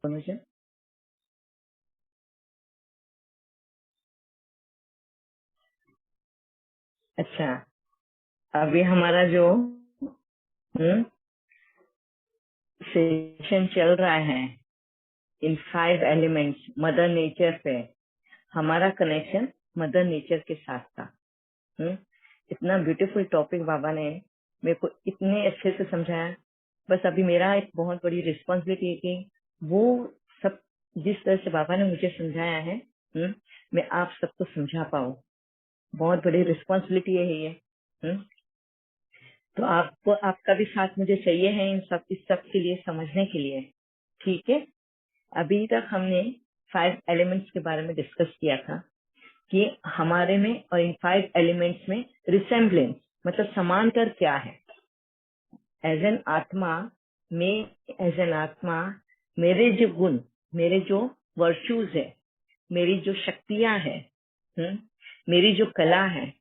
मुझे अच्छा, अभी हमारा जो सेशन चल रहा है इन 5 एलिमेंट्स मदर नेचर पे, हमारा कनेक्शन मदर नेचर के साथ था। हम्म, इतना ब्यूटीफुल टॉपिक बाबा ने मेरे को इतने अच्छे से समझाया। बस अभी मेरा एक बहुत बड़ी रिस्पॉन्सिबिलिटी है कि वो सब जिस तरह से बाबा ने मुझे समझाया है, मैं आप सबको समझा पाऊँ। बहुत बड़ी रिस्पॉन्सिबिलिटी है ये। तो आपको आपका भी साथ मुझे चाहिए है इस सब के लिए समझने के लिए। ठीक है, अभी तक हमने 5 एलिमेंट्स के बारे में डिस्कस किया था कि हमारे में और इन 5 एलिमेंट्स में रिसेम्बलेंस मतलब समांतर क्या है। एज एन आत्मा में, एज एन आत्मा मेरे जो गुण, मेरे जो वर्चूज है, मेरी जो शक्तियां हैं, मेरी जो कला है,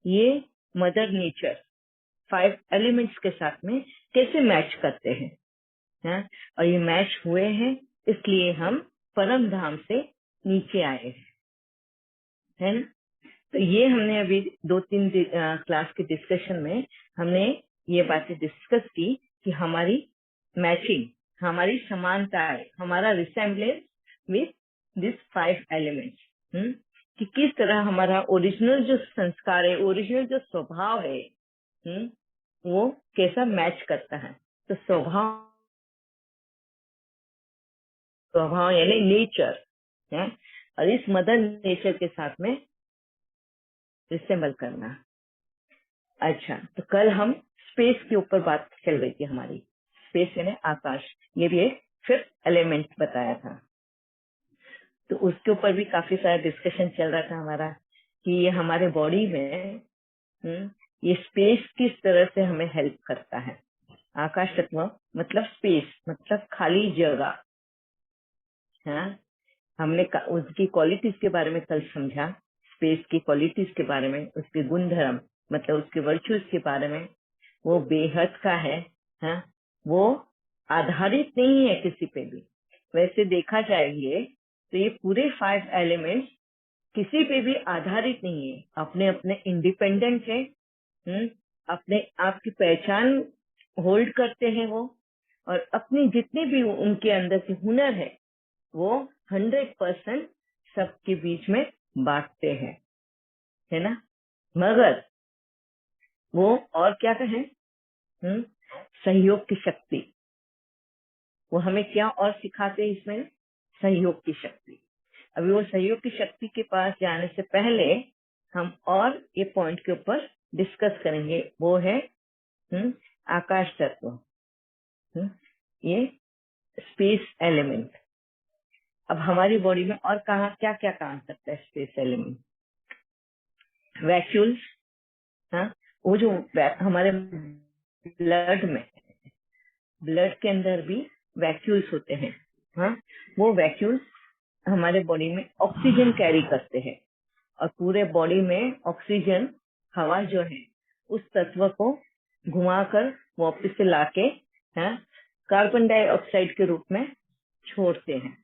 ये मदर नेचर 5 एलिमेंट्स के साथ में कैसे मैच करते हैं, हैं? और ये मैच हुए हैं, इसलिए हम परम धाम से नीचे आए हैं, है ना। तो ये हमने अभी 2-3 क्लास के डिस्कशन में हमने ये बातें डिस्कस की कि हमारी मैचिंग, हमारी समानता है, हमारा रिसेम्बलेंस विथ दिस 5 एलिमेंट्स, कि किस तरह हमारा ओरिजिनल जो संस्कार है, ओरिजिनल जो स्वभाव है, वो कैसा मैच करता है। तो स्वभाव, स्वभाव यानी नेचर है, और इस मदर नेचर के साथ में रिसेम्बल करना। अच्छा, तो कल हम स्पेस के ऊपर बात चल रही थी हमारी। स्पेस यानी आकाश, ये भी एक 5th एलिमेंट बताया था। तो उसके ऊपर भी काफी सारा डिस्कशन चल रहा था हमारा कि ये हमारे बॉडी में ये स्पेस किस तरह से हमें हेल्प करता है। आकाश तत्व मतलब स्पेस मतलब खाली जगह। हाँ, हमने उसकी क्वालिटीज के बारे में कल समझा, स्पेस की क्वालिटीज के बारे में, उसके गुण धर्म मतलब उसके वर्चूज के बारे में। वो बेहद का है, हाँ? वो आधारित नहीं है किसी पे भी। वैसे देखा जाएंगे तो ये पूरे 5 एलिमेंट्स किसी पे भी आधारित नहीं है, अपने अपने इंडिपेंडेंट है। अपने आप की पहचान होल्ड करते हैं वो, और अपनी जितने भी उनके अंदर के हुनर है वो 100% सबके बीच में बांटते हैं, है ना। मगर वो और क्या कहें, सहयोग की शक्ति, वो हमें क्या और सिखाते हैं इसमें, सहयोग की शक्ति। अभी वो सहयोग की शक्ति के पास जाने से पहले हम और ये पॉइंट के ऊपर डिस्कस करेंगे, वो है आकाश तत्व, ये स्पेस एलिमेंट। अब हमारी बॉडी में और कहा क्या क्या काम करता है स्पेस एलिमेंट। वैक्यूल्स, हाँ, वो जो हमारे ब्लड में, ब्लड के अंदर भी वैक्यूल्स होते हैं, हाँ, वो वैक्यूल्स हमारे बॉडी में ऑक्सीजन कैरी करते हैं, और पूरे बॉडी में ऑक्सीजन हवा जो है उस तत्व को घुमाकर वापस से लाके, हाँ, कार्बन डाइऑक्साइड के रूप में छोड़ते हैं।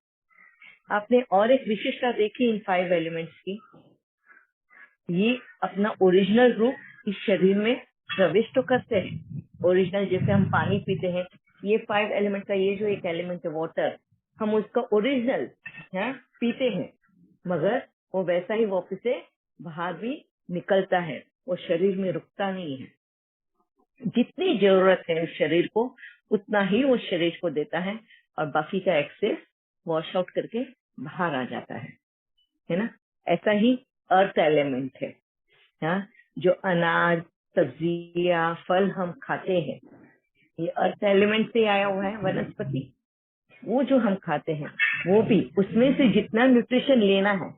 आपने और एक विशेषता देखी इन 5 एलिमेंट्स की, ये अपना ओरिजिनल रूप इस शरीर में प्रवेश तो करते हैं। ओरिजिनल जैसे हम पानी पीते हैं, ये 5 एलिमेंट का ये जो एक एलिमेंट है वाटर, हम उसका ओरिजिनल पीते हैं, मगर वो वैसा ही वापस से बाहर भी निकलता है, वो शरीर में रुकता नहीं है। जितनी जरूरत है उस शरीर को उतना ही वो शरीर को देता है, और बाकी का एक्सेस वॉश आउट करके बाहर आ जाता है ना। ऐसा ही अर्थ एलिमेंट है, हाँ, जो अनाज, सब्जियां, फल हम खाते हैं, ये अर्थ एलिमेंट से आया हुआ है। वनस्पति, वो जो हम खाते हैं वो भी उसमें से जितना न्यूट्रिशन लेना है।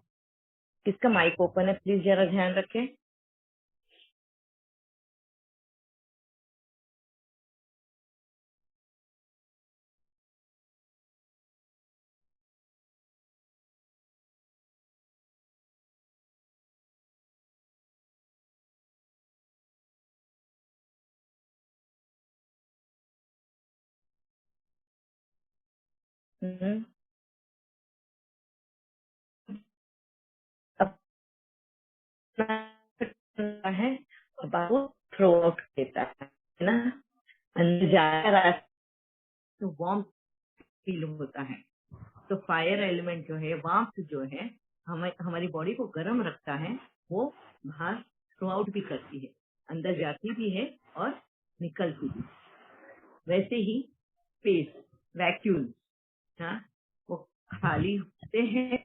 किसका माइक ओपन है, प्लीज जरा ध्यान रखें। करता है और बाहर को थ्रो आउट देता है ना, अंदर जा रहा है तो वार्म फील होता है। तो फायर एलिमेंट जो है, वार्मथ जो है, हमारी बॉडी को गर्म रखता है, वो बाहर थ्रो आउट भी करती है, अंदर जाती भी है और निकलती भी। वैसे ही स्पेस, वैक्यूम, हाँ, वो खाली होते हैं,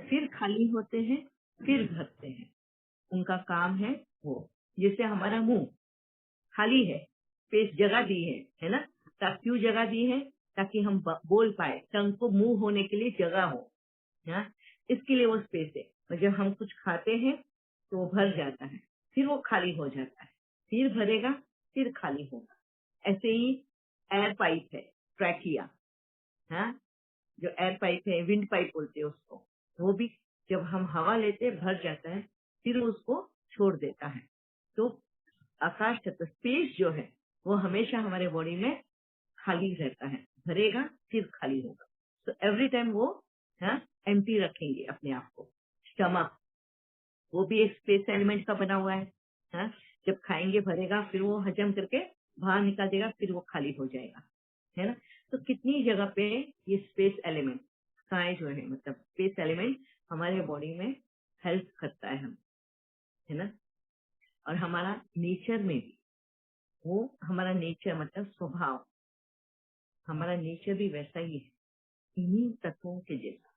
फिर खाली होते हैं, फिर भरते हैं। उनका काम है वो, जैसे हमारा मुंह खाली है, स्पेस जगह दी है ना। क्यों जगह दी है? ताकि हम बोल पाए, टंग को मुंह होने के लिए जगह हो, हाँ, इसके लिए वो स्पेस है। और जब हम कुछ खाते हैं तो वो भर जाता है, फिर वो खाली हो जाता है, फिर भरेगा, फिर खाली होगा। ऐसे ही एयर पाइप है, ट्रैकिया, हाँ, जो एयर पाइप है, विंड पाइप बोलते हैं उसको, वो भी जब हम हवा लेते हैं भर जाता है, फिर उसको छोड़ देता है। तो आकाश तत्व, स्पेस जो है, वो हमेशा हमारे बॉडी में खाली रहता है, भरेगा फिर खाली होगा। तो एवरी टाइम वो एम्प्टी रखेंगे अपने आप को। स्टमक, वो भी एक स्पेस एलिमेंट का बना हुआ है, हाँ? जब खाएंगे भरेगा, फिर वो हजम करके बाहर निकाल देगा, फिर वो खाली हो जाएगा, है ना। तो कितनी जगह पे ये स्पेस एलिमेंट काय जो है, मतलब स्पेस एलिमेंट हमारे बॉडी में हेल्प करता है हम, है ना। और हमारा नेचर में भी, वो हमारा नेचर मतलब स्वभाव, हमारा नेचर भी वैसा ही है, इन्हीं तत्वों के जैसा,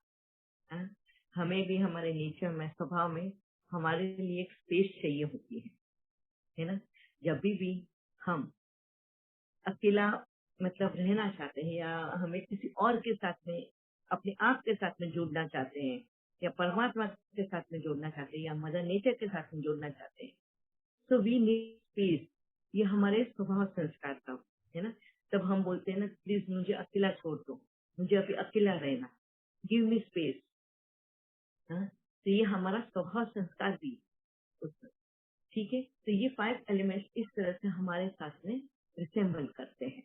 हाँ? हमें भी हमारे नेचर में, स्वभाव में हमारे लिए एक स्पेस चाहिए होती है ना। जब भी हम अकेला मतलब रहना चाहते हैं, या हमें किसी और के साथ में, अपने आप के साथ में जोड़ना चाहते हैं, या परमात्मा के साथ में जोड़ना चाहते हैं, या मदर नेचर के साथ में जोड़ना चाहते हैं, तो वी नीड स्पेस। ये हमारे स्वभाव संस्कार का है ना। तब हम बोलते हैं ना, प्लीज मुझे अकेला छोड़ दो, मुझे अभी अकेला रहना, गिव मी स्पेस। तो ये हमारा स्वभाव संस्कार भी उसमें, ठीक है। तो ये 5 एलिमेंट्स इस तरह से हमारे साथ में रिसेम्बल करते हैं,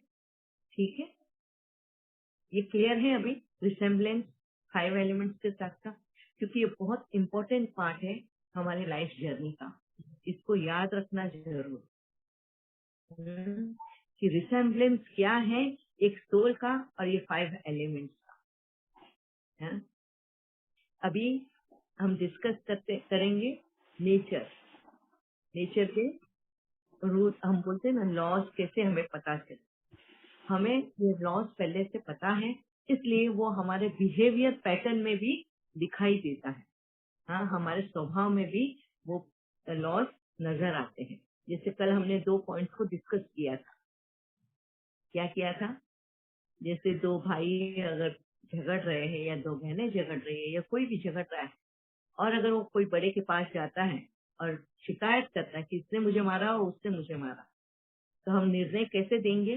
ठीक है। ये क्लियर है अभी रिसेम्बलेंस 5 एलिमेंट्स के साथ का, क्योंकि ये बहुत इंपॉर्टेंट पार्ट है हमारे लाइफ जर्नी का, इसको याद रखना जरूर कि रिसेम्बलेंस क्या है एक सोल का और ये 5 एलिमेंट्स का है। अभी हम डिस्कस करेंगे नेचर के रूल, हम बोलते हैं ना लॉज, कैसे हमें पता चले। हमें ये लॉज पहले से पता है, इसलिए वो हमारे बिहेवियर पैटर्न में भी दिखाई देता है, हाँ, हमारे स्वभाव में भी वो लॉज नजर आते हैं। जैसे कल हमने 2 पॉइंट्स को डिस्कस किया था। क्या किया था? जैसे 2 भाई अगर झगड़ रहे हैं, या 2 बहनें झगड़ रही है, या कोई भी झगड़ रहा है, और अगर वो कोई बड़े के पास जाता है और शिकायत करता है कि इसने मुझे मारा और उसने मुझे मारा, तो हम निर्णय कैसे देंगे?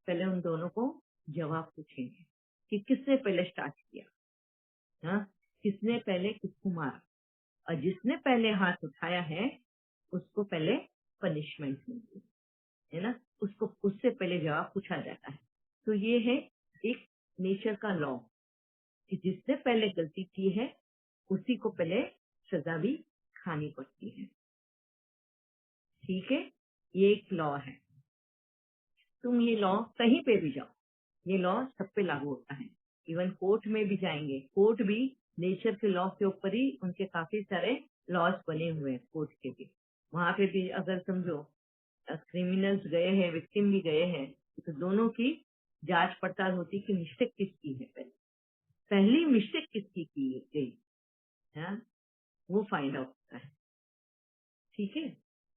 पहले उन दोनों को जवाब पूछेंगे कि किसने पहले स्टार्ट किया, हाँ, किसने पहले किसको मारा, और जिसने पहले हाथ उठाया है उसको पहले पनिशमेंट मिलती है ना, उसको उससे पहले जवाब पूछा जाता है। तो ये है एक नेचर का लॉ कि जिसने पहले गलती की है उसी को पहले सजा भी खानी पड़ती है, ठीक है। ये एक लॉ है। तुम ये लॉ कहीं पे भी जाओ, ये लॉ सब पे लागू होता है। इवन कोर्ट में भी जाएंगे, कोर्ट भी नेचर के लॉ के ऊपर ही, उनके काफी सारे लॉज बने हुए हैं कोर्ट के भी। वहां पे भी अगर समझो क्रिमिनल्स गए हैं, विक्टिम भी गए हैं, तो दोनों की जांच पड़ताल होती कि मिस्टेक किसकी है, पहली मिस्टेक किसकी की गई है, वो फाइंड आउट होता है, ठीक है।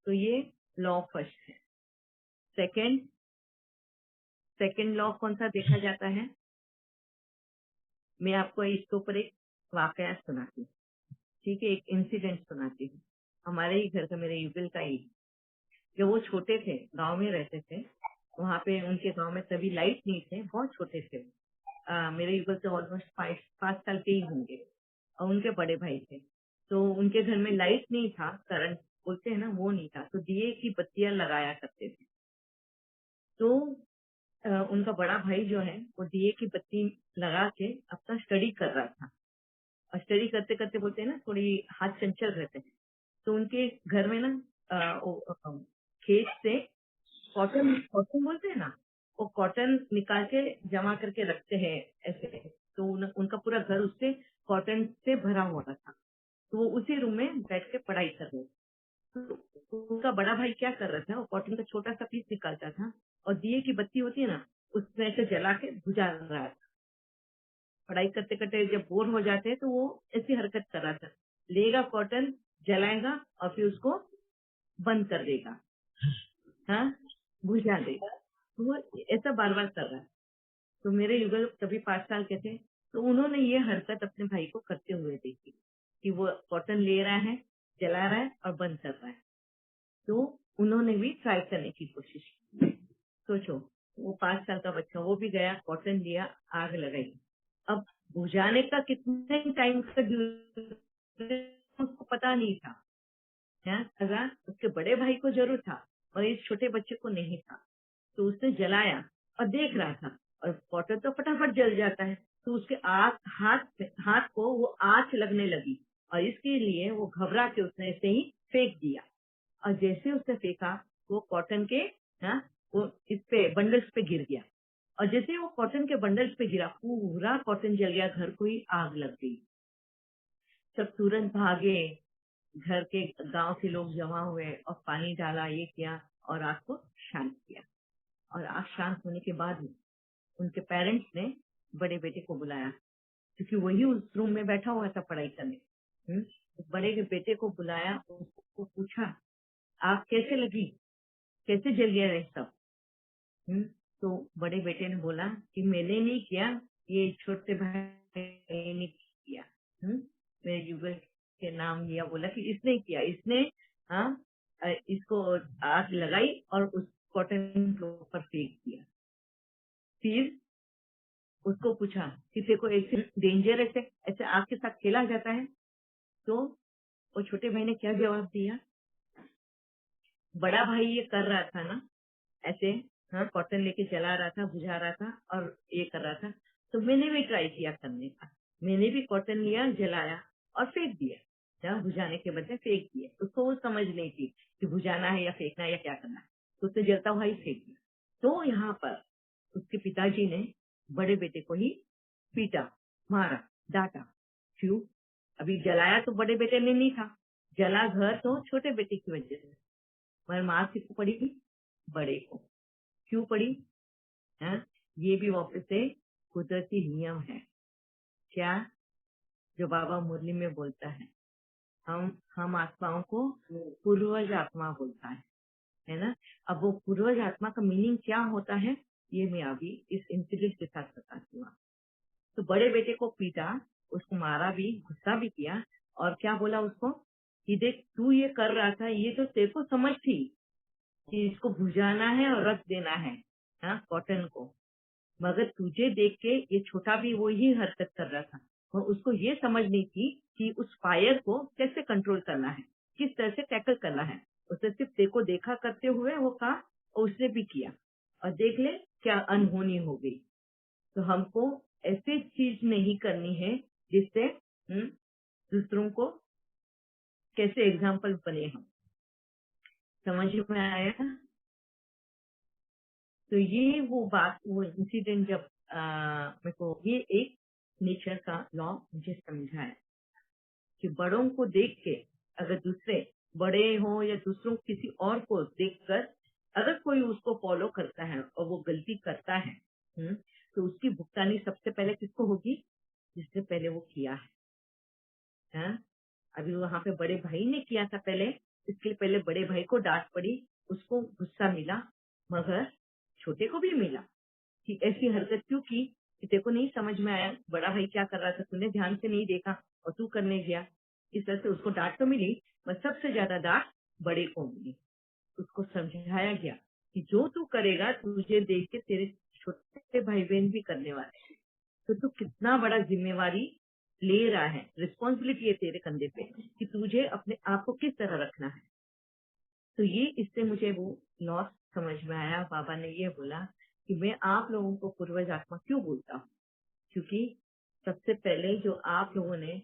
तो ये लॉ फर्स्ट है। सेकंड लॉ कौन सा देखा जाता है? मैं आपको इसके ऊपर एक वाकया सुनाती हूँ, ठीक है, एक इंसिडेंट सुनाती हूँ। हमारे ही घर का, मेरे युगल का ही, जब वो छोटे थे, गांव में रहते थे, वहां पे उनके गांव में तभी लाइट नहीं थे, बहुत छोटे थे। मेरे युगल से ऑलमोस्ट 5 साल के ही होंगे, और उनके बड़े भाई थे। तो उनके घर में लाइट नहीं था, करंट बोलते हैं ना, वो नहीं था, तो दिए की बत्तियां लगाया करते थे। तो उनका बड़ा भाई जो है, वो दिए की बत्ती लगा के अपना स्टडी कर रहा था, और स्टडी करते करते बोलते हैं ना, थोड़ी हाथ चंचल रहते हैं, तो उनके घर में ना खेत से कॉटन कॉटन बोलते हैं ना, वो कॉटन निकाल के जमा करके रखते हैं ऐसे। तो उनका पूरा घर उससे कॉटन से भरा हुआ था। तो वो उसी रूम में बैठ के पढ़ाई कर रहे थे। तो उनका बड़ा भाई क्या कर रहा था, वो कॉटन का छोटा सा पीस निकालता था और दिए की बत्ती होती है ना, उसमें ऐसे जला के बुझा रहा था। पढ़ाई करते करते जब बोर हो जाते हैं तो वो ऐसी हरकत कर रहा था, लेगा कॉटन, जलाएगा और फिर उसको बंद कर देगा, हाँ, बुझा देगा। तो वो ऐसा बार बार कर रहा है। तो मेरे युगल कभी 5 साल के थे, तो उन्होंने ये हरकत अपने भाई को करते हुए देखी कि वो कॉटन ले रहा है, जला रहा है और बंद कर रहा है। तो उन्होंने भी ट्राई करने की कोशिश की। सोचो, वो 5 साल का बच्चा, वो भी गया, कॉटन लिया, आग लगाई। अब बुझाने का कितने टाइम का उसको पता नहीं था। अगर उसके बड़े भाई को जरूर था और इस छोटे बच्चे को नहीं था। तो उसने जलाया और देख रहा था, और कॉटन तो फटाफट जल जाता है। तो उसके हाथ को वो आंच लगने लगी और इसके लिए वो घबरा के उसने ऐसे ही फेंक दिया। और जैसे उसने फेंका, वो कॉटन के वो इस पे बंडल्स पे गिर गया। और जैसे वो कॉटन के बंडल्स पे गिरा, पूरा कॉटन जल गया, घर को ही आग लग गई। सब तुरंत भागे, घर के गांव के लोग जमा हुए और पानी डाला, ये किया और आग को शांत किया। और आग शांत होने के बाद उनके पेरेंट्स ने बड़े बेटे को बुलाया, क्योंकि वही उस रूम में बैठा हुआ था पढ़ाई करने। उस बड़े के बेटे को बुलाया, उसको पूछा आग कैसे लगी, कैसे जल गया ये सब। तो बड़े बेटे ने बोला कि मैंने नहीं किया, ये छोटे भाई ने किया। मेरे युगल के नाम लिया, बोला कि इसने किया, इसने इसको आग लगाई और उस कॉटन के ऊपर फेंक दिया। फिर उसको पूछा कि तेरे को ऐसे डेंजर ऐसे आग के साथ खेला जाता है? तो वो छोटे भाई ने क्या जवाब दिया, बड़ा भाई ये कर रहा था ना ऐसे, कॉटन लेके जला रहा था, बुझा रहा था और ये कर रहा था, तो मैंने भी ट्राई किया करने का। मैंने भी कॉटन लिया, जलाया और फेंक दिया। बुझाने के बदले फेंक दिया। उसको वो समझ नहीं थी कि बुझाना है या फेंकना है या क्या करना है, तो उसने जलता हुआ ही फेंक दिया। तो यहाँ पर उसके पिताजी ने बड़े बेटे को ही पीटा, मारा, डांटा। क्यों? अभी जलाया तो बड़े बेटे ने नहीं था, जला घर तो छोटे बेटे की वजह से। मगर मार किसको पड़ी? बड़े को। क्यों पड़ी? ये भी वापस से कुदरती नियम है। क्या? जो बाबा मुरली में बोलता है, हम आत्माओं को पूर्वज आत्मा बोलता है ना। अब वो पूर्वज आत्मा का मीनिंग क्या होता है, ये मैं अभी इस इंसिडेंट के साथ बताती हूँ। तो बड़े बेटे को पीटा, उसको मारा भी, गुस्सा भी किया, और क्या बोला उसको कि देख तू ये कर रहा था, ये तो तेरे को समझ थी कि इसको भुजाना है और रख देना है, कॉटन को, मगर तुझे देख के ये छोटा भी वही हरकत कर रहा था। और उसको ये समझ नहीं थी कि उस फायर को कैसे कंट्रोल करना है, किस तरह से टैकल करना है। उसने सिर्फ तेरे को देखा करते हुए वो कहा और उसने भी किया, और देख ले क्या अनहोनी हो गई। तो हमको ऐसी चीज नहीं करनी है जिससे दूसरों को कैसे एग्जाम्पल बने हम। समझ में आया? तो ये वो बात, वो इंसिडेंट जब मेरे को ये एक नेचर का लॉ मुझे समझाया कि बड़ों को देख के अगर दूसरे बड़े हो या दूसरों किसी और को देखकर अगर कोई उसको फॉलो करता है और वो गलती करता है, तो उसकी भुगतानी सबसे पहले किसको होगी? जिसने पहले वो किया है। अभी वहां पे बड़े भाई ने किया था पहले, इसके पहले बड़े भाई को डांट पड़ी, उसको गुस्सा मिला, मगर छोटे को भी मिला कि ऐसी हरकत क्यों की, कि तेरे को नहीं समझ में आया बड़ा भाई क्या कर रहा था, तूने ध्यान से नहीं देखा और तू करने गया। इस तरह से उसको डांट तो मिली, पर सबसे ज्यादा डांट बड़े को मिली। उसको समझाया गया कि जो तू करेगा तुझे देख के तेरे छोटे भाई बहन भी करने वाले हैं, तो तू कितना बड़ा जिम्मेवारी ले रहा है, रिस्पॉन्सिबिलिटी है तेरे कंधे पे कि तुझे अपने आप को किस तरह रखना है। तो ये इससे मुझे वो लॉस समझ में आया। बाबा ने ये बोला कि मैं आप लोगों को पूर्वज आत्मा क्यों बोलता हूँ, क्योंकि सबसे पहले जो आप लोगों ने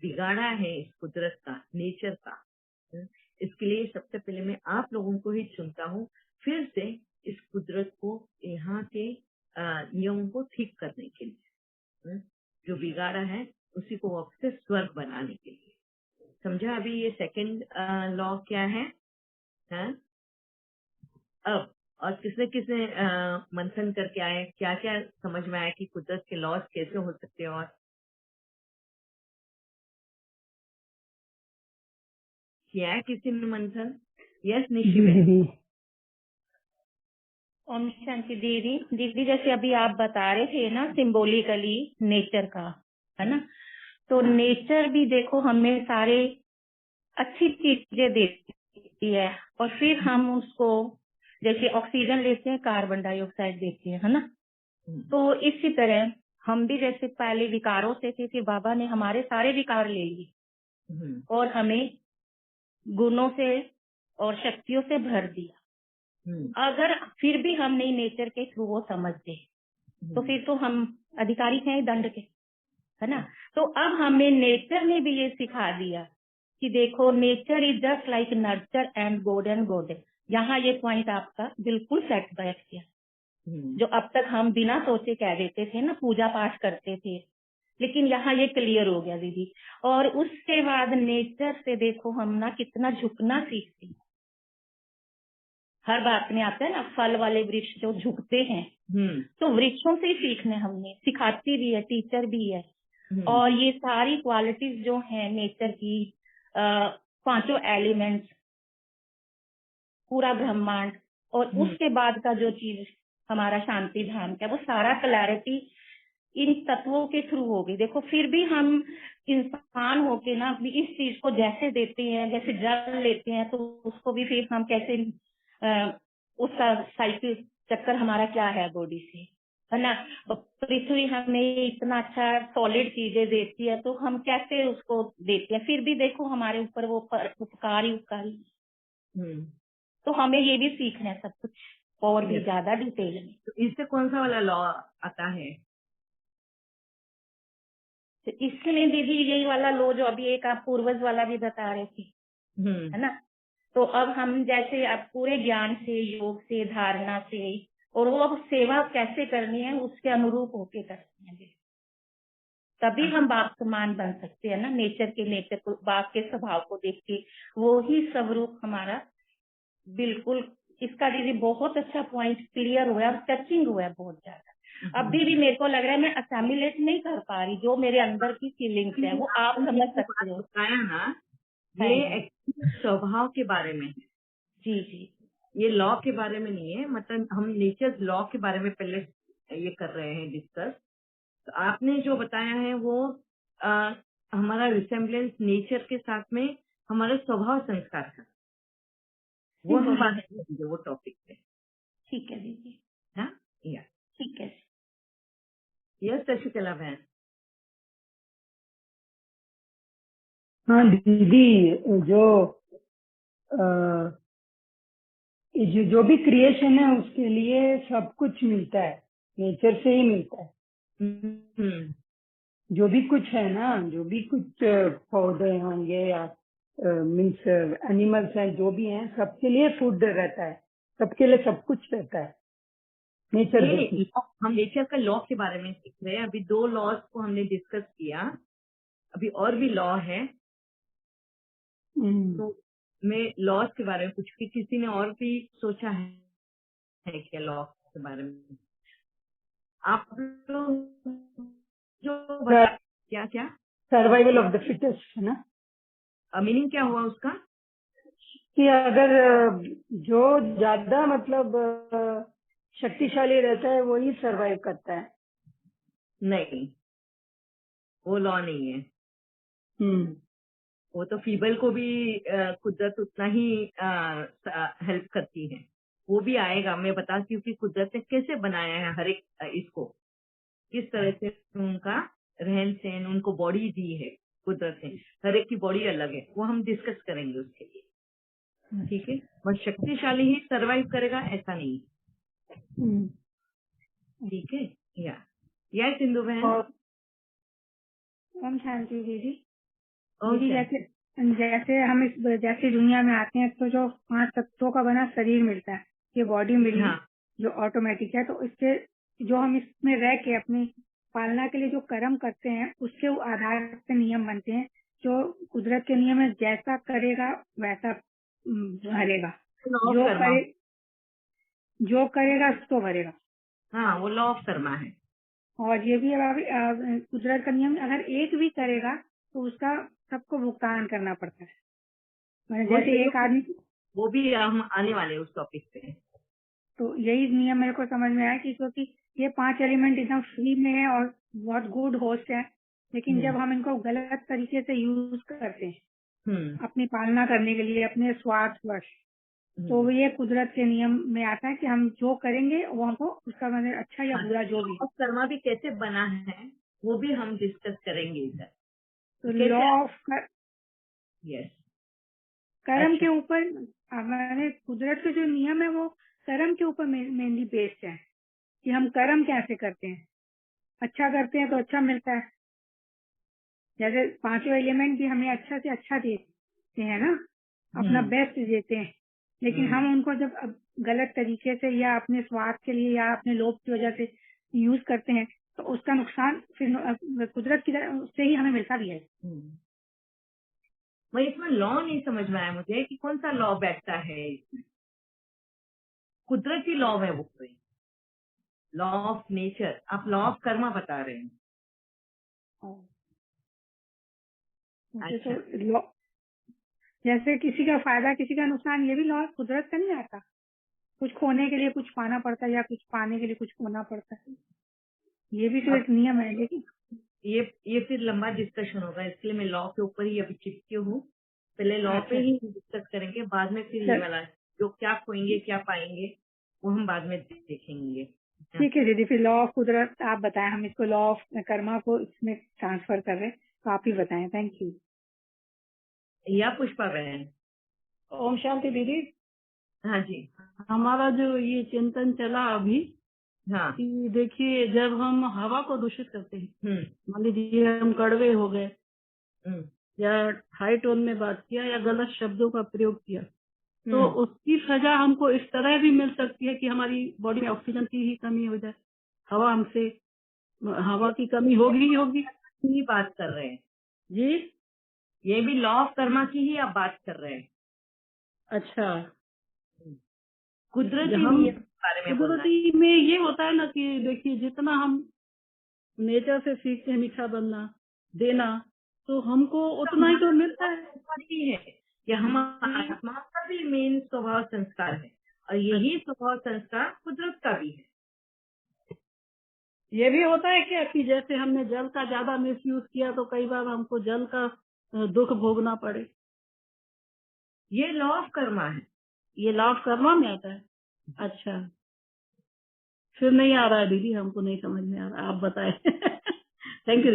बिगाड़ा है इस कुदरत का, नेचर का, इसके लिए सबसे पहले मैं आप लोगों को ही चुनता हूँ, फिर से इस कुदरत को, यहाँ के नियमों को ठीक करने के लिए, जो बिगाड़ा है उसी को वापस से स्वर्ग बनाने के लिए। समझा अभी ये सेकंड लॉ क्या है? अब और किसने किसने मंथन करके आए, क्या क्या समझ में आया कि कुदरत के लॉस कैसे हो सकते हैं? और किया है किसी ने मंथन? यस निशि बहन। ओम शांति दीदी। दीदी जैसे अभी आप बता रहे थे ना सिंबॉलिकली नेचर का, है ना, तो नेचर भी देखो हमें सारे अच्छी चीजें देती है और फिर हम उसको जैसे ऑक्सीजन लेते हैं, कार्बन डाइऑक्साइड देते हैं, है ना। तो इसी तरह हम भी जैसे पहले विकारों से थे, फिर बाबा ने हमारे सारे विकार ले लिए और हमें गुणों से और शक्तियों से भर दिया। अगर फिर भी हम नहीं नेचर के थ्रू वो समझते तो फिर तो हम अधिकारी हैं दंड के, है ना। तो अब हमें नेचर ने भी ये सिखा दिया कि देखो nature is just like nurture and God and God. यहाँ ये पॉइंट आपका बिल्कुल सेट बैठ गया। जो अब तक हम बिना सोचे कह देते थे ना, पूजा पाठ करते थे, लेकिन यहाँ ये क्लियर हो गया दीदी। और उसके बाद नेचर से देखो हम ना कितना झुकना सीखते हैं। हर बात में आता है ना, फल वाले वृक्ष जो झुकते हैं, तो वृक्षों से ही सीखने हमने, सिखाती भी है, टीचर भी है। और ये सारी क्वालिटीज जो है नेचर की, पांचों एलिमेंट्स, पूरा ब्रह्मांड, और उसके बाद का जो चीज हमारा शांति धाम का, वो सारा क्लैरिटी इन तत्वों के थ्रू होगी। देखो फिर भी हम इंसान होके ना भी इस चीज को जैसे देते हैं, जैसे जल लेते हैं तो उसको भी फिर हम कैसे उसका साइकिल चक्कर हमारा क्या है बॉडी से, है ना। पृथ्वी हमें इतना अच्छा सॉलिड चीजें देती है तो हम कैसे उसको देते हैं, फिर भी देखो हमारे ऊपर वो उपकारी उपकारी। तो हमें ये भी सीखना है सब कुछ और भी ज्यादा डिटेल में। तो इससे कौन सा वाला लॉ आता है? तो इसमें दीदी यही वाला लो जो अभी एक आप पूर्वज वाला भी बता रहे थे, है ना। तो अब हम जैसे अब पूरे ज्ञान से, योग से, धारणा से, और वो अब सेवा कैसे करनी है उसके अनुरूप होके करते हैं, तभी हम बाप समान बन सकते हैं ना। नेचर को, बाप के स्वभाव को देख के वो ही स्वरूप हमारा बिल्कुल। इसका दीदी बहुत अच्छा पॉइंट क्लियर हुआ है, टचिंग हुआ है बहुत ज्यादा। अभी भी मेरे को लग रहा है मैं असेमिलेट नहीं कर पा रही जो मेरे अंदर की फीलिंग्स है, वो आप समझ सकते हो। बताया ना, ये स्वभाव के बारे में है। जी जी, ये लॉ के बारे में नहीं है, मतलब हम नेचर लॉ के बारे में पहले ये कर रहे हैं डिस्कस। तो आपने जो बताया है वो हमारा रिसेम्बलेंस नेचर के साथ में हमारे स्वभाव संस्कार का, वो हम बात करेंगे वो टॉपिक पे। ठीक है दीदी। हाँ या ठीक है। यस शशिकला बहन। हाँ दीदी, जो भी क्रिएशन है उसके लिए सब कुछ मिलता है, नेचर से ही मिलता है। जो भी कुछ है ना, जो भी कुछ पौधे होंगे या मीन्स एनिमल्स हैं, जो भी हैं, सबके लिए फूड रहता है, सबके लिए सब कुछ रहता है नेचर से। हम नेचर का लॉ के बारे में सीख रहे हैं। अभी 2 लॉज को हमने डिस्कस किया, अभी और भी लॉ है। तो मैं लॉज के बारे में पूछ के, किसी ने और भी सोचा है क्या लॉ के बारे में? आप लोग जो क्या क्या सर्वाइवल ऑफ द फिटेस्ट है ना, मीनिंग क्या हुआ उसका? कि अगर जो ज्यादा मतलब शक्तिशाली रहता है वही सरवाइव करता है। नहीं, वो लॉ नहीं है। वो तो फीबल को भी कुदरत उतना ही हेल्प करती है। वो भी आएगा, मैं बताती हूँ कि कुदरत ने कैसे बनाया है हर एक इसको, किस तरह से उनका रहन सहन, उनको बॉडी दी है कुदरत ने। हर एक की बॉडी अलग है, वो हम डिस्कस करेंगे उसके लिए, ठीक है। बस शक्तिशाली ही सरवाइव करेगा ऐसा नहीं, ठीक है। या सिंधु बहन। ओम शांति दीदी। ओम दीदी शांति। जैसे जैसे हम इस जैसी दुनिया में आते हैं तो जो 5 तत्वों का बना शरीर मिलता है, ये बॉडी मिली हाँ जो ऑटोमेटिक है, तो इससे जो हम इसमें रह के अपनी पालना के लिए जो कर्म करते हैं उसके आधार पे नियम बनते हैं। जो कुदरत के नियम है, जैसा करेगा वैसा भरेगा। लॉ ऑफ जो कर्मा। करे जो करेगा उसको भरेगा। हाँ वो लॉ ऑफ कर्मा है। और ये भी है भाभी, कुदरत का नियम अगर एक भी करेगा तो उसका सबको भुगतान करना पड़ता है। मैंने वो जैसे एक आदमी, वो भी हम आने वाले हैं उस टॉपिक पे। तो यही नियम मेरे को समझ में आया कि क्योंकि ये 5 एलिमेंट एकदम फ्री में है और बहुत गुड होस्ट है, लेकिन जब हम इनको गलत तरीके से यूज करते हैं अपनी पालना करने के लिए, अपने स्वार्थवश, तो ये कुदरत के नियम में आता है कि हम जो करेंगे वो हमको उसका मतलब अच्छा या बुरा जो भी। और कर्मा भी कैसे बना है वो भी हम डिस्कस करेंगे इधर। तो कैसे? Law of yes. कर्म अच्छा। के ऊपर हमारे कुदरत के जो नियम है वो कर्म के ऊपर मेनली बेस्ड है कि हम कर्म कैसे करते हैं। अच्छा करते हैं तो अच्छा मिलता है। जैसे 5 एलिमेंट भी हमें अच्छा से अच्छा देते हैं ना, अपना बेस्ट देते हैं, लेकिन हम उनको जब अब गलत तरीके से या अपने स्वार्थ के लिए या अपने लोभ की वजह से यूज करते हैं तो उसका नुकसान फिर कुदरत की तरफ से ही हमें मिलता भी है। मैं इसमें लॉ नहीं समझ में आया मुझे कि कौन सा लॉ बैठता है इसमें। कुदरती लॉ है वो कोई लॉ ऑफ नेचर, आप लॉ ऑफ कर्मा बता रहे हैं। मुझे अच्छा। तो लॉ, जैसे किसी का फायदा किसी का नुकसान, ये भी लॉ कुदरत का नहीं आता। कुछ खोने के लिए कुछ पाना पड़ता है या कुछ पाने के लिए कुछ खोना पड़ता है, ये भी तो एक नियम है। लेकिन ये फिर लंबा डिस्कशन होगा, इसलिए मैं लॉ के ऊपर ही अभी चिपकी हूँ। पहले लॉ पे ही डिस्कस करेंगे, बाद में फिर ये वाला जो क्या खोएंगे क्या पाएंगे वो हम बाद में देखेंगे। ठीक है दीदी, फिर लॉ ऑफ कुदरत आप बताएं, हम इसको लॉ ऑफ कर्मा को इसमें ट्रांसफर कर रहे हैं, तो आप ही बताएं। Thank you. या पुष्पा बहन। ओम शांति दीदी। हाँ जी। हमारा जो ये चिंतन चला अभी हाँ। कि देखिए जब हम हवा को दूषित करते हैं, मान लीजिए हम कड़वे हो गए या हाई टोन में बात किया या गलत शब्दों का प्रयोग किया, तो उसकी सजा हमको इस तरह भी मिल सकती है कि हमारी बॉडी में ऑक्सीजन की ही कमी हो जाए। हवा की कमी होगी ही होगी। ही बात कर रहे हैं जी, ये भी लॉ ऑफ कर्मा की ही आप बात कर रहे हैं। अच्छा, कुदरती नियम के बारे में बोल रहे हैं। कुदरती में ये होता है ना कि देखिए जितना हम नेचर से सीखते हैं मीठा बनना देना, तो हमको उतना ही तो मिलता है। ही है कि हमारा आत्मा का भी मेन स्वभाव संस्कार है और यही स्वभाव संस्कार कुदरत का भी है। ये भी होता है क्या कि जैसे हमने जल का ज्यादा मिसयूज किया तो कई बार हमको जल का दुख भोगना पड़े। ये लॉ ऑफ कर्मा है। ये लॉ ऑफ कर्मा में आता है। अच्छा, फिर नहीं आ रहा है दीदी, हमको नहीं समझ में आ रहा, आप बताएं। Thank you.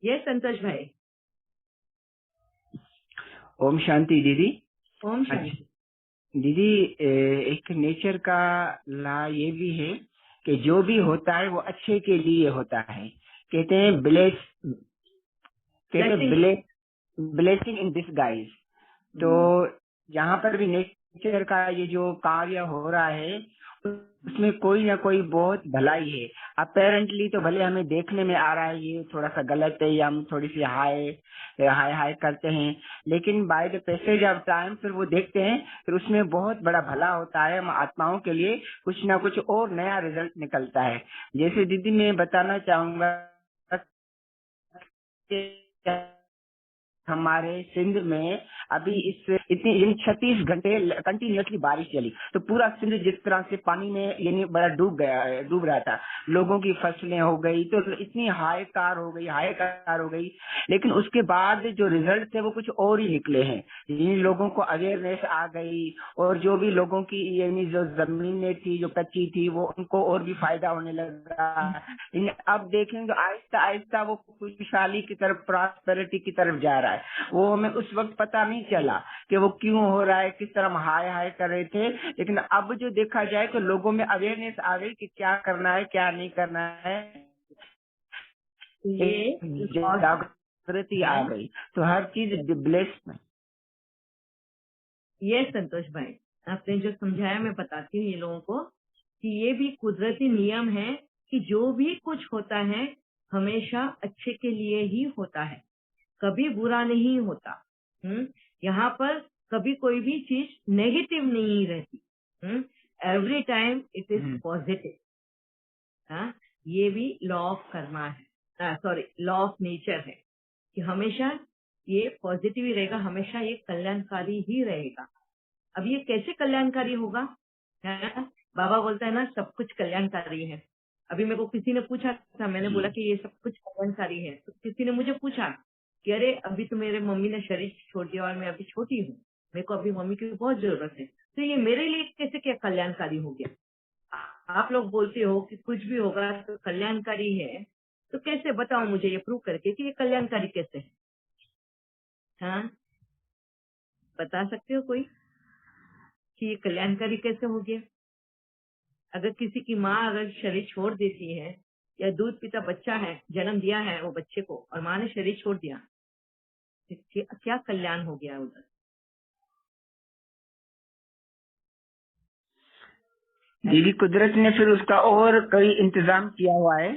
ये संतोष भाई। ओम शांति दीदी। ओम शांति। दीदी एक नेचर का लॉ ये भी है कि जो भी होता है वो अच्छे के लिए होता है। कहते हैं ब्लेसिंग इन डिसगाइज। तो जहाँ पर भी नेचर का ये जो कार्य हो रहा है उसमें कोई ना कोई बहुत भलाई है। अपेरेंटली तो भले हमें देखने में आ रहा है ये थोड़ा सा गलत है या हम थोड़ी सी हाय हाय करते हैं, लेकिन by the passage of time फिर वो देखते हैं फिर उसमें बहुत बड़ा भला होता है। हम आत्माओं के लिए कुछ ना कुछ और नया रिजल्ट निकलता है। जैसे दीदी मैं बताना चाहूंगा हमारे सिंध में अभी इतनी 36 घंटे कंटिन्यूसली बारिश चली, तो पूरा सिंध जिस तरह से पानी में यानी बड़ा डूब रहा था। लोगों की फसलें हो गई तो इतनी हाहाकार हो गई। लेकिन उसके बाद जो रिजल्ट थे वो कुछ और ही निकले हैं। जिन लोगों को अवेयरनेस आ गई और जो भी लोगों की यानी जो जमीनें थी जो कच्ची थी वो उनको और भी फायदा होने लगा। अब देखेंगे आहिस्ता आहिस्ता वो खुशहाली की तरफ, प्रॉस्पेरिटी की तरफ जा रहा है। वो हमें उस वक्त पता नहीं चला कि वो क्यों हो रहा है, किस तरह हम हाय हाय कर रहे थे। लेकिन अब जो देखा जाए तो लोगों में अवेयरनेस आ गई कि क्या करना है क्या नहीं करना है। प्रकृति आ गई तो हर चीज ब्लेस्ड में। ये संतोष भाई आपने जो समझाया मैं बताती हूँ ये लोगों को कि ये भी कुदरती नियम है कि जो भी कुछ होता है हमेशा अच्छे के लिए ही होता है, कभी बुरा नहीं होता। यहाँ पर कभी कोई भी चीज नेगेटिव नहीं रहती। Every time it is positive. हाँ, ये भी लॉ ऑफ कर्मा है, सॉरी लॉ ऑफ नेचर है कि हमेशा ये पॉजिटिव ही रहेगा, हमेशा ये कल्याणकारी ही रहेगा। अब ये कैसे कल्याणकारी होगा? बाबा बोलता है ना सब कुछ कल्याणकारी है। अभी मेरे को किसी ने पूछा था, मैंने बोला कि ये सब कुछ कल्याणकारी है, तो किसी ने मुझे पूछा कि अरे अभी तो मेरे मम्मी ने शरीर छोड़ दिया और मैं अभी छोटी हूँ, मेरे को अभी मम्मी की बहुत जरूरत है, तो ये मेरे लिए कैसे क्या कल्याणकारी हो गया? आप लोग बोलते हो कि कुछ भी होगा तो कल्याणकारी है, तो कैसे बताओ मुझे ये प्रूव करके कि ये कल्याणकारी कैसे है? हाँ, बता सकते हो कोई कि ये कल्याणकारी कैसे हो गया? अगर किसी की माँ अगर शरीर छोड़ देती है या दूध पीता बच्चा है, जन्म दिया है वो बच्चे को और माँ ने शरीर छोड़ दिया, तो क्या कल्याण हो गया उधर? दीदी कुदरत ने फिर उसका और कोई इंतजाम किया हुआ है,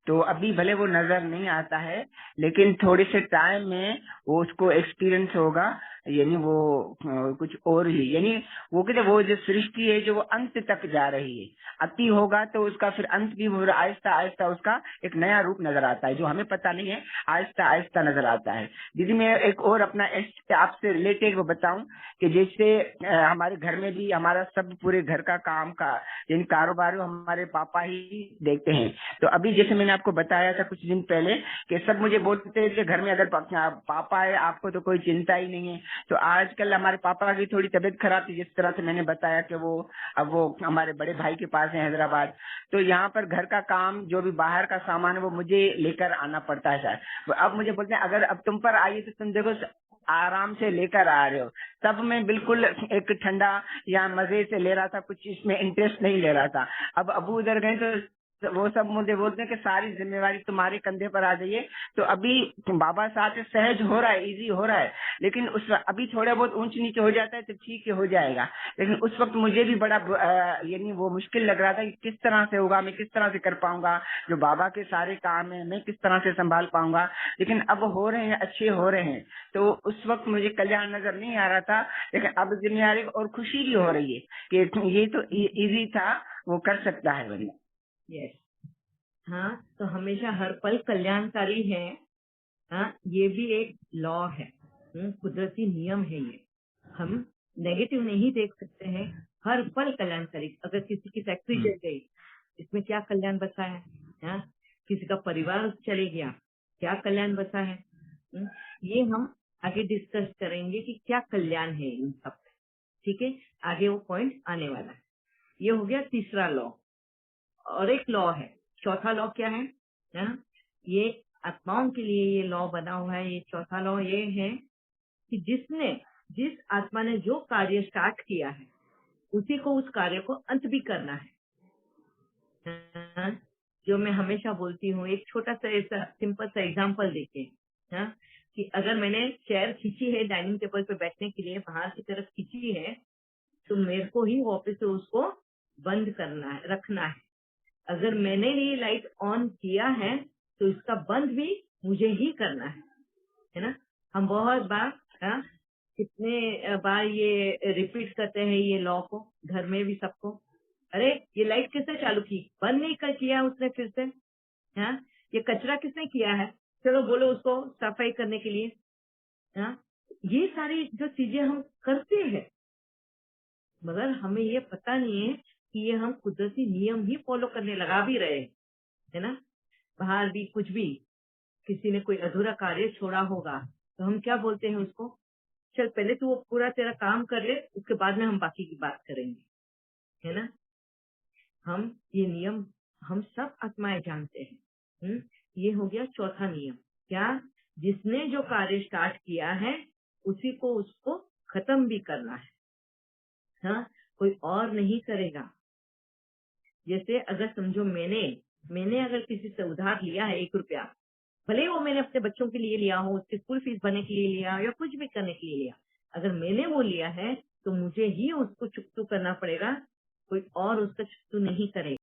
तो अभी भले वो नजर नहीं आता है लेकिन थोड़े से टाइम में वो उसको एक्सपीरियंस होगा, यानी वो कुछ और ही, यानी वो कहते वो जो सृष्टि है जो वो अंत तक जा रही है, अति होगा तो उसका फिर अंत भी वो आहिस्ता आहिस्ता उसका एक नया रूप नजर आता है जो हमें पता नहीं है, आहिस्ता आहिस्ता नजर आता है। दीदी मैं एक और अपना आपसे रिलेटेड वो बताऊं कि जैसे हमारे घर में भी हमारा सब पूरे घर का काम का यानी कारोबार हमारे पापा ही देखते हैं। तो अभी जैसे मैंने आपको बताया था कुछ दिन पहले कि सब मुझे बोलते हैं कि घर में अगर पापा है आपको तो कोई चिंता ही नहीं है। तो आजकल हमारे पापा की थोड़ी तबीयत खराब थी, जिस तरह से मैंने बताया कि अब वो हमारे बड़े भाई के पास है हैदराबाद, तो यहाँ पर घर का काम जो भी बाहर का सामान है वो मुझे लेकर आना पड़ता है सर। अब मुझे बोलते हैं अगर अब तुम पर आइए तो तुम देखो आराम से लेकर आ रहे हो, तब मैं बिल्कुल एक ठंडा या मजे से ले रहा था, कुछ इसमें इंटरेस्ट नहीं ले रहा था। अब अबू उधर गए तो वो सब मुझे बोलते हैं कि सारी जिम्मेवारी तुम्हारे कंधे पर आ जाइए। तो अभी बाबा साथ सहज हो रहा है, इजी हो रहा है, लेकिन उस अभी थोड़ा बहुत ऊंच नीचे हो जाता है तो ठीक है हो जाएगा, लेकिन उस वक्त मुझे भी बड़ा यानी वो मुश्किल लग रहा था कि किस तरह से होगा, मैं किस तरह से कर पाऊंगा, जो बाबा के सारे काम है मैं किस तरह से संभाल पाऊंगा। लेकिन अब हो रहे हैं, अच्छे हो रहे हैं, तो उस वक्त मुझे कल्याण नजर नहीं आ रहा था, लेकिन अब जिम्मेदारी और खुशी भी हो रही है कि ये तो इजी था, वो कर सकता है बंदा। यस, हाँ, तो हमेशा हर पल कल्याणकारी है। हाँ, ये भी एक लॉ है, कुदरती नियम है। ये हम नेगेटिव नहीं देख सकते हैं, हर पल कल्याणकारी। अगर किसी की फैक्ट्री जल गई, इसमें क्या कल्याण बचा है? हाँ, किसी का परिवार चले गया, क्या कल्याण बचा है? ये हम आगे डिस्कस करेंगे कि क्या कल्याण है इन सब। ठीक है, आगे वो पॉइंट आने वाला है। ये हो गया तीसरा लॉ। और एक लॉ है, चौथा लॉ क्या है? ये आत्माओं के लिए ये लॉ बना हुआ है। ये चौथा लॉ ये है कि जिस आत्मा ने जो कार्य स्टार्ट किया है उसी को उस कार्य को अंत भी करना है। जो मैं हमेशा बोलती हूँ, एक छोटा सा ऐसा सिंपल सा एग्जांपल देके, कि अगर मैंने चेयर खींची है डाइनिंग टेबल पे बैठने के लिए, बाहर की तरफ खींची है, तो मेरे को ही वापस से उसको बंद करना है, रखना है। अगर मैंने ये लाइट ऑन किया है तो इसका बंद भी मुझे ही करना है ना। हम बहुत बार कितने बार ये रिपीट करते हैं ये लॉ को, घर में भी सबको। अरे ये लाइट किसने चालू की? बंद नहीं कर किया उसने फिर से। ये कचरा किसने किया है? चलो बोलो उसको सफाई करने के लिए। ये सारी जो चीजें हम करते हैं, मगर हमें ये पता नहीं है कि ये हम कुदरती नियम ही फॉलो करने लगा भी रहे हैं, है ना। बाहर भी कुछ भी किसी ने कोई अधूरा कार्य छोड़ा होगा तो हम क्या बोलते हैं उसको, चल पहले तू वो पूरा तेरा काम कर ले, उसके बाद में हम बाकी की बात करेंगे, है ना। हम ये नियम हम सब आत्माएं जानते हैं। ये हो गया चौथा नियम। क्या? जिसने जो कार्य स्टार्ट किया है उसी को उसको खत्म भी करना है। कोई और नहीं करेगा। जैसे अगर समझो मैंने अगर किसी से उधार लिया है 1 रुपया, भले ही वो मैंने अपने बच्चों के लिए लिया हो, उसकी स्कूल फीस भरने के लिए लिया या कुछ भी करने के लिए लिया, अगर मैंने वो लिया है तो मुझे ही उसको चुकतू करना पड़ेगा, कोई और उसका चुकतू नहीं करेगा।